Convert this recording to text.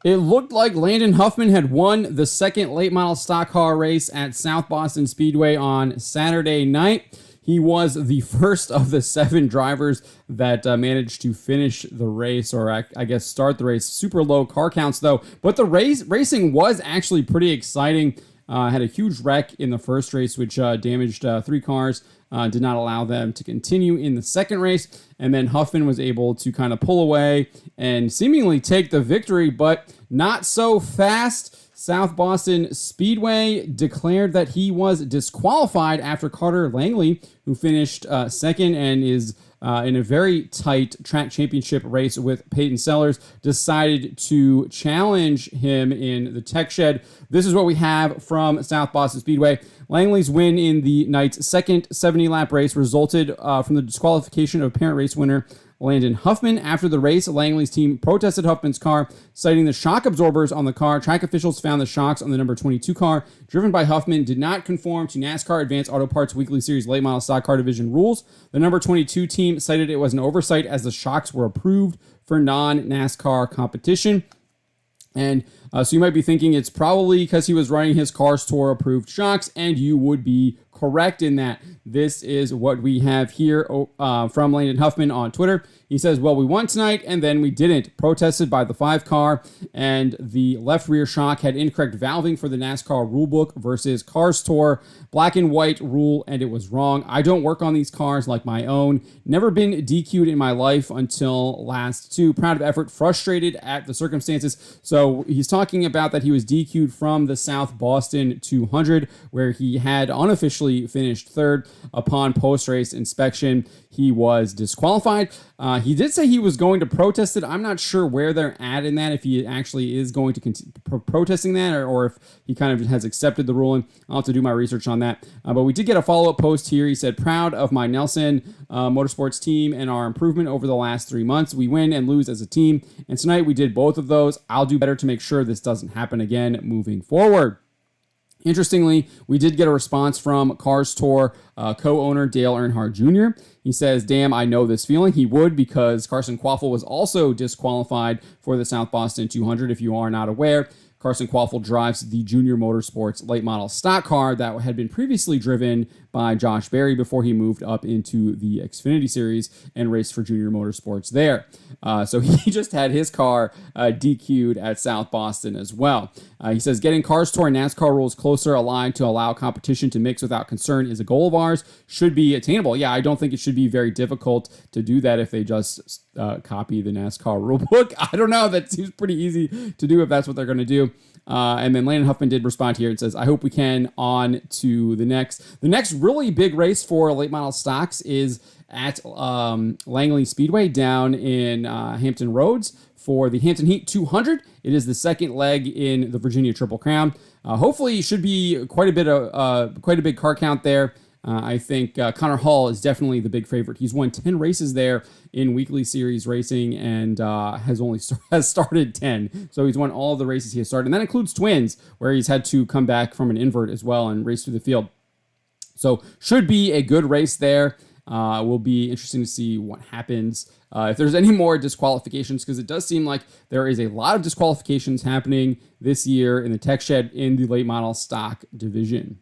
It looked like Landon Huffman had won the second late model stock car race at South Boston Speedway on Saturday night. He was the first of the 7 drivers that managed to finish the race, or I guess start the race. Super low car counts, though. But the racing was actually pretty exciting. Had a huge wreck in the first race, which damaged 3 cars. Did not allow them to continue in the second race. And then Huffman was able to kind of pull away and seemingly take the victory, but not so fast. South Boston Speedway declared that he was disqualified after Carter Langley, who finished second and is in a very tight track championship race with Peyton Sellers, decided to challenge him in the tech shed. This is what we have from South Boston Speedway. Langley's win in the night's second 70-lap race resulted from the disqualification of apparent race winner Landon Huffman. After the race, Langley's team protested Huffman's car, citing the shock absorbers on the car. Track officials found the shocks on the number 22 car, driven by Huffman, did not conform to NASCAR Advanced Auto Parts Weekly Series Late Model Stock Car Division rules. The number 22 team cited it was an oversight as the shocks were approved for non-NASCAR competition. And so you might be thinking it's probably because he was running his Cars Tour approved shocks, and you would be correct in that. This is what we have here from Landon Huffman on Twitter. He says, well, we won tonight, and then we didn't. Protested by the 5 car, and the left rear shock had incorrect valving for the NASCAR rulebook versus Cars Tour black and white rule, and it was wrong. I don't work on these cars like my own. Never been DQ'd in my life until last 2. Proud of effort, frustrated at the circumstances. So he's talking about that he was DQ'd from the South Boston 200, where he had unofficially finished 3rd. Upon post-race inspection, he was disqualified. He did say he was going to protest it. I'm not sure where they're at in that, if he actually is going to continue protesting that, or if he kind of has accepted the ruling. I'll have to do my research on that. But we did get a follow-up post here. He said, proud of my Nelson Motorsports team and our improvement over the last 3 months. We win and lose as a team, and tonight we did both of those. I'll do better to make sure this doesn't happen again moving forward. Interestingly, we did get a response from Cars Tour co-owner Dale Earnhardt Jr. He says, damn, I know this feeling. He would, because Carson Quaffle was also disqualified for the South Boston 200, if you are not aware. Carson Quaffle drives the Junior Motorsports late model stock car that had been previously driven by Josh Berry before he moved up into the Xfinity Series and raced for Junior Motorsports there. So he just had his car DQ'd at South Boston as well. He says, getting Cars Tour and NASCAR rules closer aligned to allow competition to mix without concern is a goal of ours. Should be attainable. Yeah, I don't think it should be very difficult to do that if they just copy the NASCAR rulebook. I don't know. That seems pretty easy to do if that's what they're going to do. And then Landon Huffman did respond here and says, I hope we can on to the next. The next really big race for late model stocks is at Langley Speedway down in Hampton Roads for the Hampton Heat 200. It is the second leg in the Virginia Triple Crown. Hopefully it should be quite a big car count there. I think Connor Hall is definitely the big favorite. He's won 10 races there in weekly series racing and has started 10. So he's won all of the races he has started. And that includes Twins, where he's had to come back from an invert as well and race through the field. So should be a good race there. Will be interesting to see what happens if there's any more disqualifications, because it does seem like there is a lot of disqualifications happening this year in the tech shed in the late model stock division.